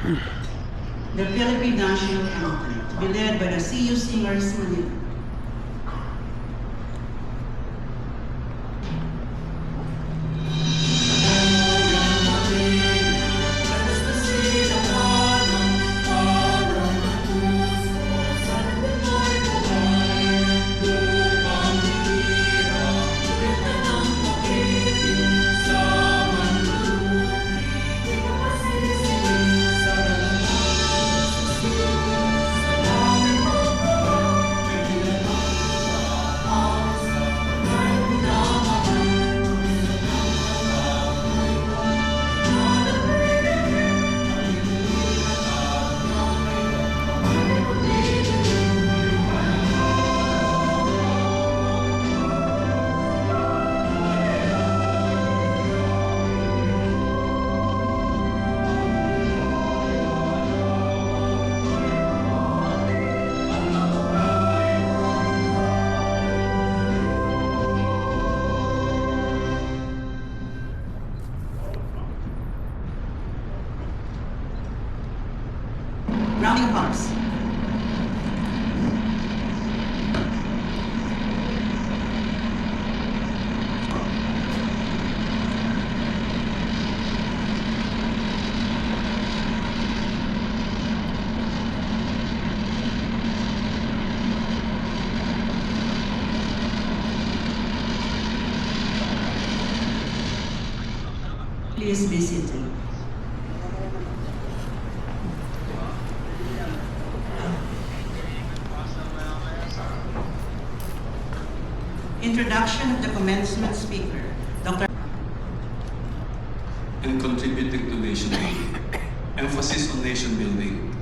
The Philippine National Anthem, to be led by the CU Singers Manila. Round of applause. Please be seated. Introduction of the commencement speaker, Dr. And contributing to nation building. Emphasis on nation building.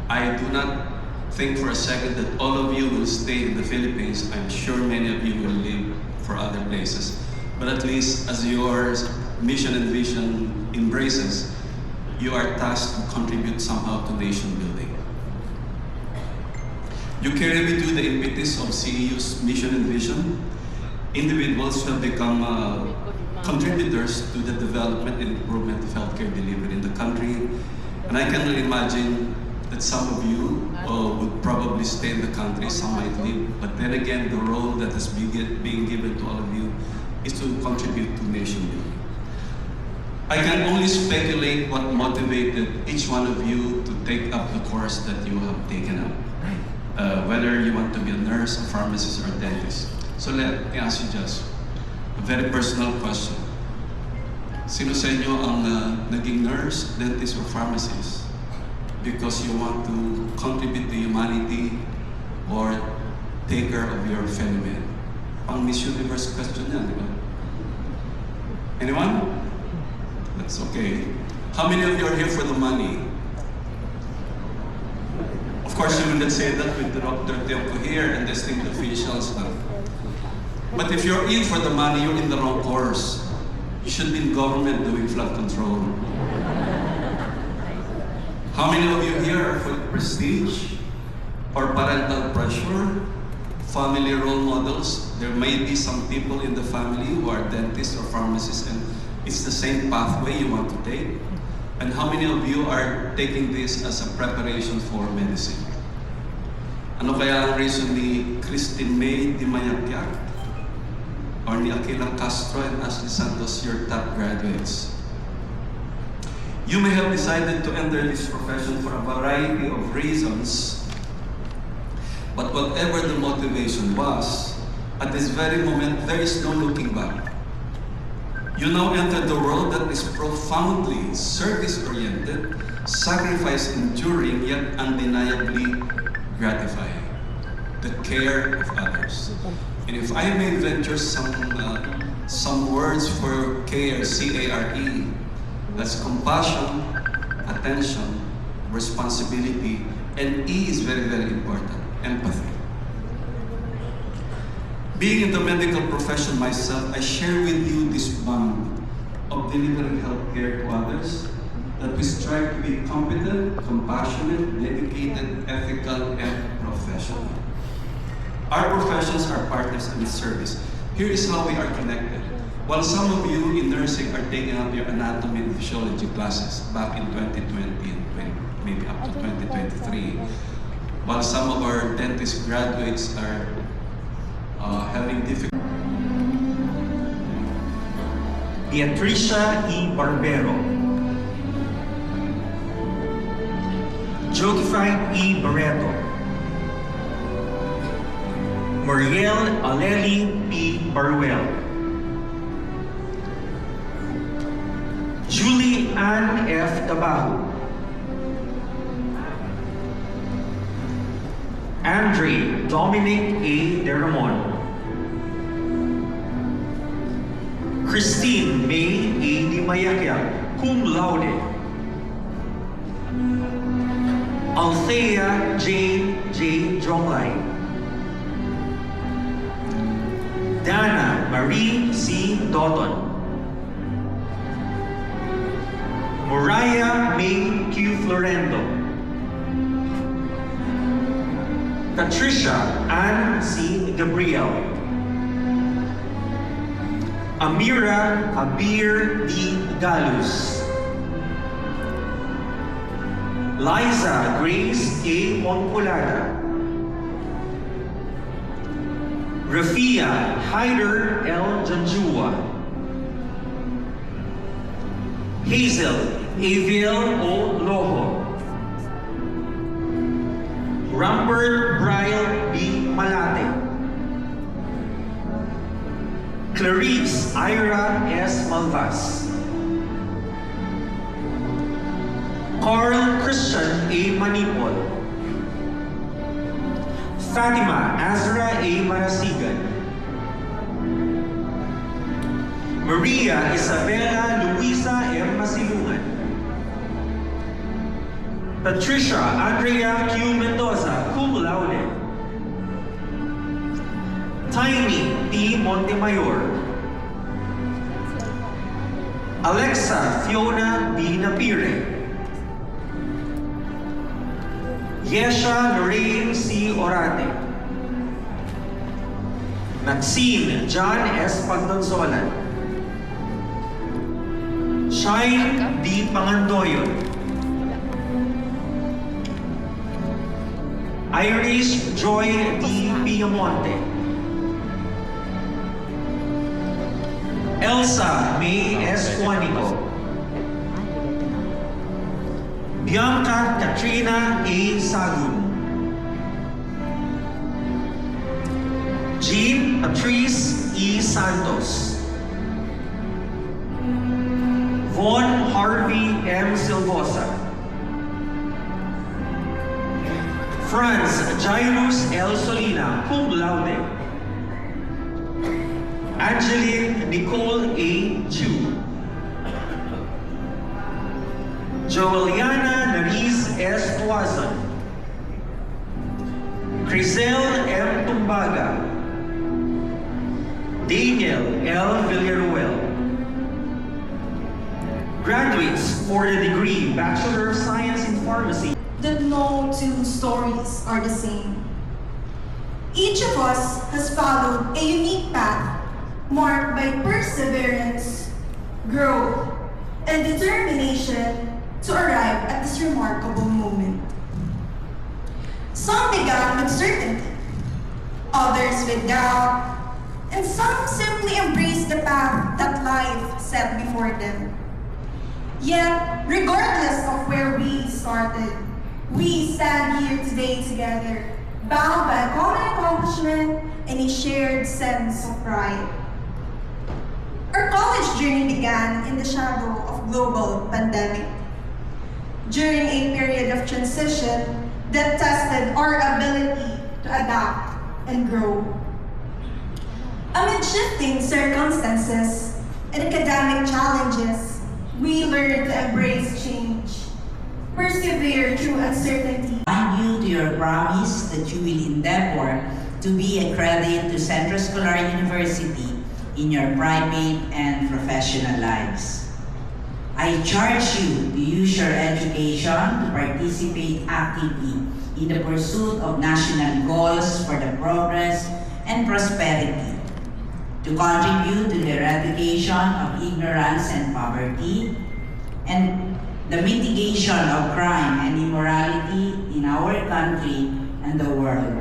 I do not think for a second that all of you will stay in the Philippines. I'm sure many of you will live for other places. But at least as your mission and vision embraces, you are tasked to contribute somehow to nation building. You carry with you the impetus of CEU's mission and vision. Individuals who have become contributors to the development and improvement of healthcare delivery in the country. And I can imagine that some of you would probably stay in the country, some might leave. But then again, the role that is being given to all of you is to contribute to nation building. I can only speculate what motivated each one of you to take up the course that you have taken up. Whether you want to be a nurse, a pharmacist, or a dentist. So let me ask you just a very personal question. Sino sa inyo ang naging nurse, dentist, or pharmacist because you want to contribute to humanity or take care of your fellow man? Pang Miss Universe question yan, di ba? Anyone? That's okay. How many of you are here for the money? Of course, you will not say that with Dr. Teoco here and the esteemed officials. But if you're in for the money, you're in the wrong course. You should be in government doing flood control. How many of you here are for prestige or parental pressure, family role models? There may be some people in the family who are dentists or pharmacists, and it's the same pathway you want to take. And how many of you are taking this as a preparation for medicine? Ano kaya ang reason ni Christine May Di Mayagyak or ni Aquila Castro and Ashley Santos, your top graduates? You may have decided to enter this profession for a variety of reasons, but whatever the motivation was, at this very moment, there is no looking back. You now enter the world that is profoundly service-oriented, sacrifice-enduring, yet undeniably gratifying. The care of others. And if I may venture some words for care, C-A-R-E, that's compassion, attention, responsibility, and E is very, very important, empathy. Being in the medical profession myself, I share with you this bond of delivering healthcare to others, that we strive to be competent, compassionate, dedicated, ethical, and professional. Our professions are partners in service. Here is how we are connected. While some of you in nursing are taking up your anatomy and physiology classes back in 2020 and maybe up to 2023. While some of our dentist graduates are having difficulty. Beatricia E. Barbero, Jokify E. Barreto, Mariel Aleli P. Baruel, Julie Ann F. Tabaho, Andre Dominic A. De Ramon, Christine May A. Di Mayakya, cum laude. Althea J. Jonglay, Dana Marie C. Doughton, Mariah May Q. Florendo, Patricia Ann C. Gabriel, Amira Abir D. Galus, Liza Grace A. Monculada, Rafia Haider L. Janjua, Hazel Aviel O. Loho, Rambert Brian B. Malate, Clarice Ira S. Malvas, Carl Christian A. Manipol, Fatima Azra A. Marasigan, Maria Isabella Luisa M. Masilungan, Patricia Andrea Q. Mendoza, cum laude, Tiny P. Montemayor, Alexa Fiona B. Napire, Yesha Lorraine C. Orate, Maxine John S. Pagdonsolan, Shine D. Pangandoyon, Irish Joy D. Piamonte, Elsa May S. Juanico, Bianca Katrina A. Sagun, Jean Patrice E. Santos, Von Harvey M. Silvosa, Franz Jairus L. Solina, cum laude, Angeline Nicole A. Chu, Joeliana Nariz S. Tuazon, Crisel M. Tumbaga, Daniel L. Villaruel. Graduates for the degree Bachelor of Science in Pharmacy. That no two stories are the same. Each of us has followed a unique path marked by perseverance, growth, and determination to arrive at this remarkable moment. Some began with certainty, others with doubt, and some simply embraced the path that life set before them. Yet, regardless of where we started, we stand here today together, bound by a common accomplishment and a shared sense of pride. Our college journey began in the shadow of global pandemic. During a period of transition that tested our ability to adapt and grow. Amid shifting circumstances and academic challenges, we learned to embrace change, persevere through uncertainty. Bind you to your promise that you will endeavor to be a credit to Centro Escolar University in your private and professional lives. I charge you to use your education to participate actively in the pursuit of national goals for the progress and prosperity, to contribute to the eradication of ignorance and poverty, and the mitigation of crime and immorality in our country and the world.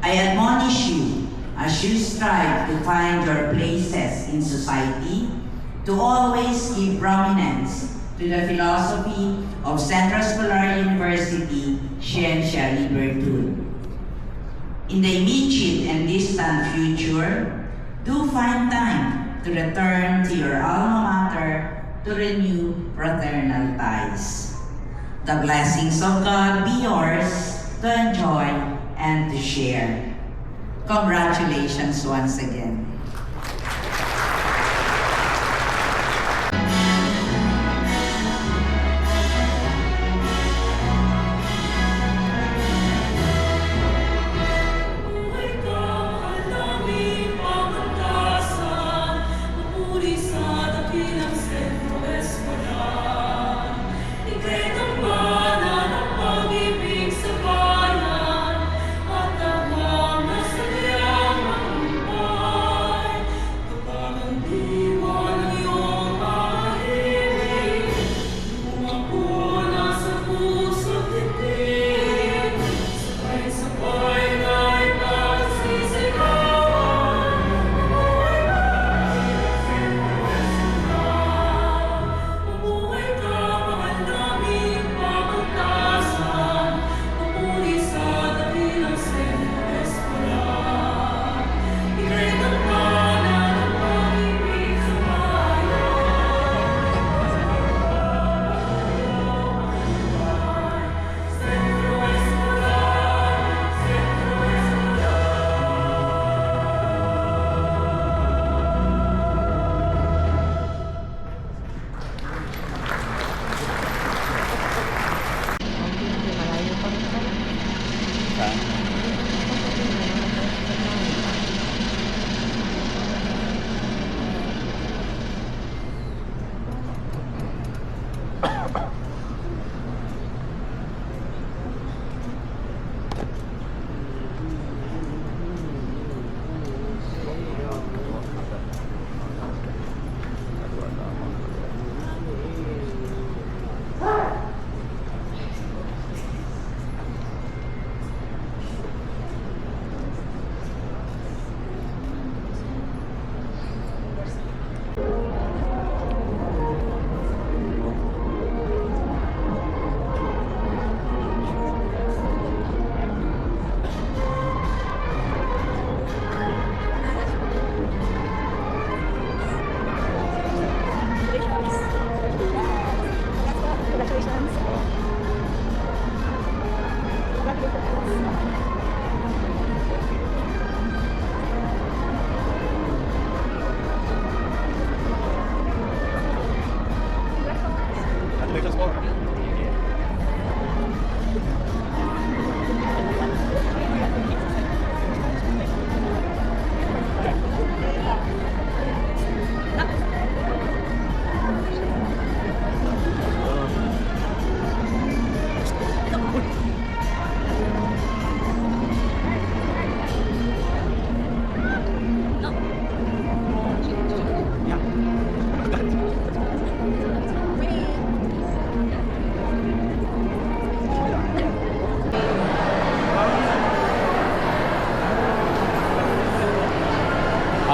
I admonish you as you strive to find your places in society to always give prominence to the philosophy of Central Scholar University, Scientia Libertud. In the immediate and distant future, do find time to return to your alma mater to renew fraternal ties. The blessings of God be yours to enjoy and to share. Congratulations once again.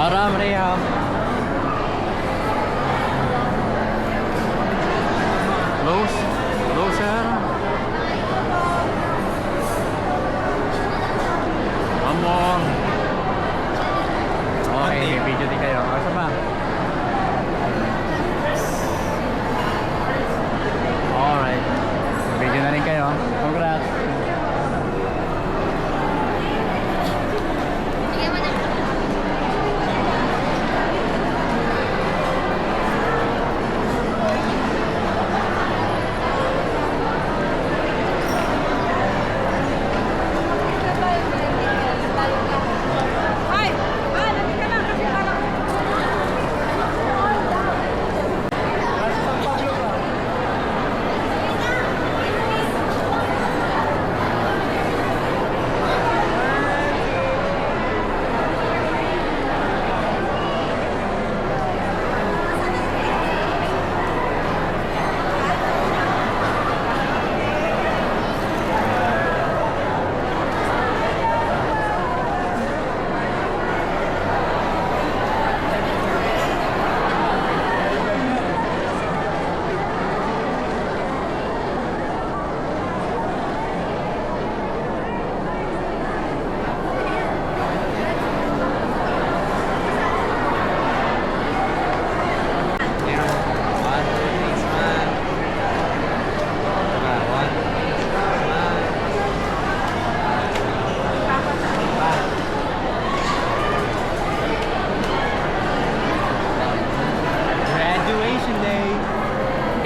Aram Reha. Closer. One more. Okay, video din kayo. Asa ba? Alright. Video na rin kayo. Congrats.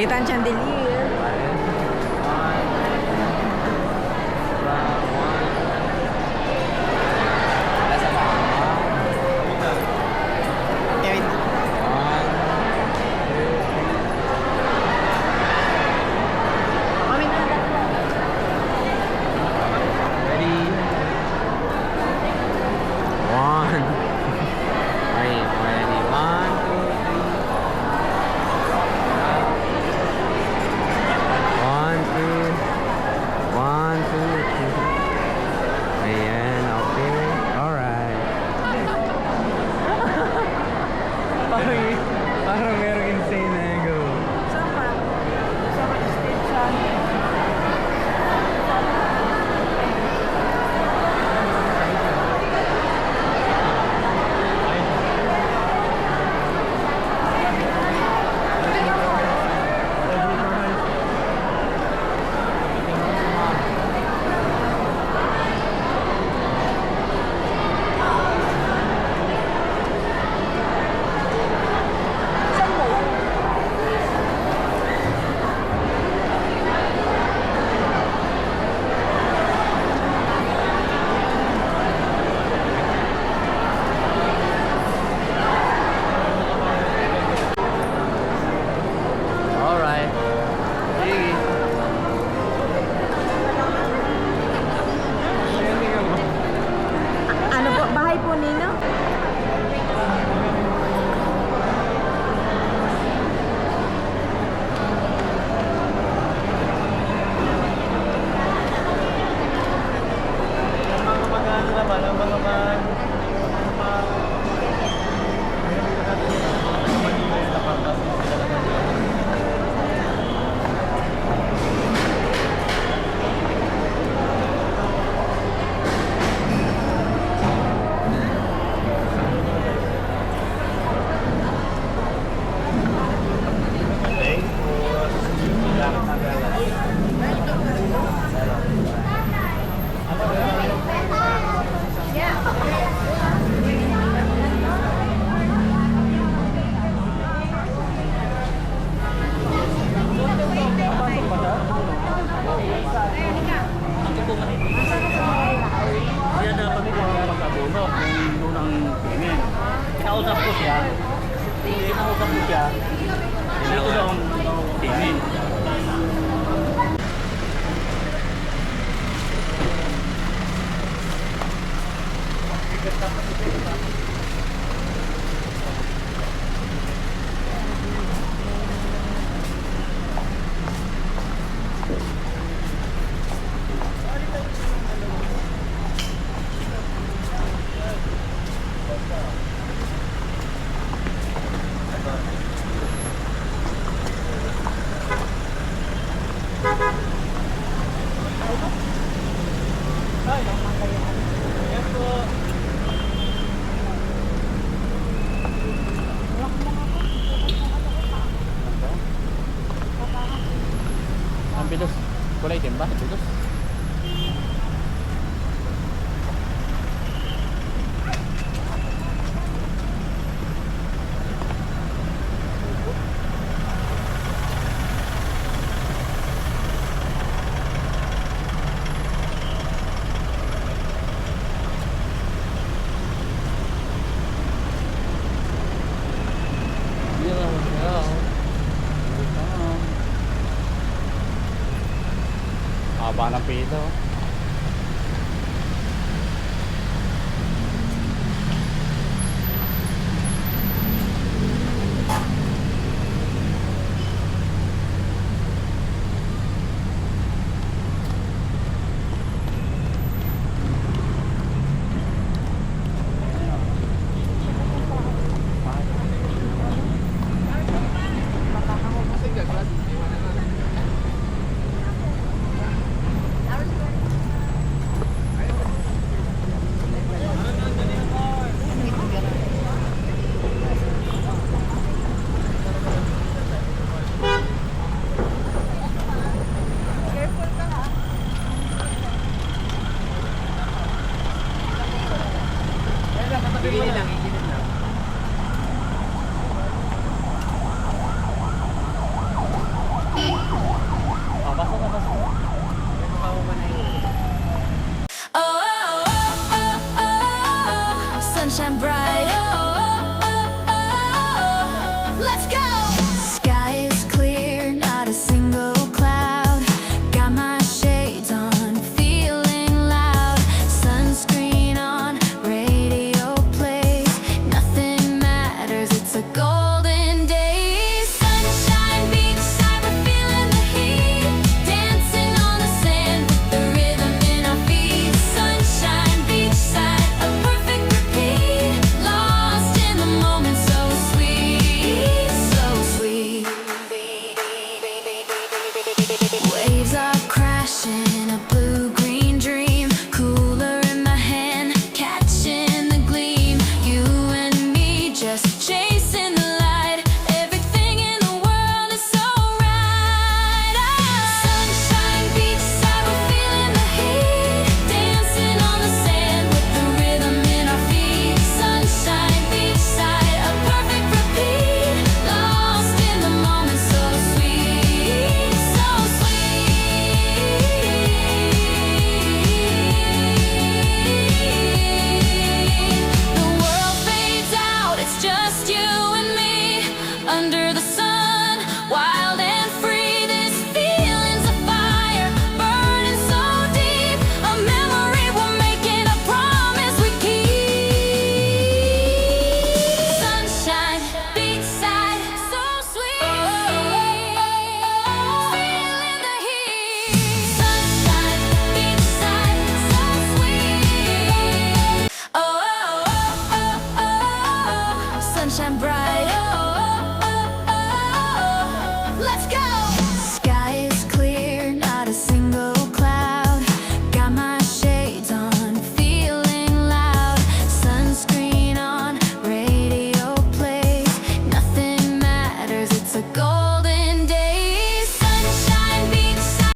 Kita ang chandelier. Okay, wait. Kami na. Ready? One. Wait, ready? 1, 2, 3. 1, 2. 1, 2, 3. Ayan, okay. Alright. Parang merong insane na ego. Sama. Sama stage siya. Alright. Sige. Ano po? Bahay po nino? Kaya dapat ito ang mag-abono kung unang tingin. Kinausap ko siya. Dito daw ang tingin. Ang bilis. Kulay din ba? Bilis. Haba ng pila.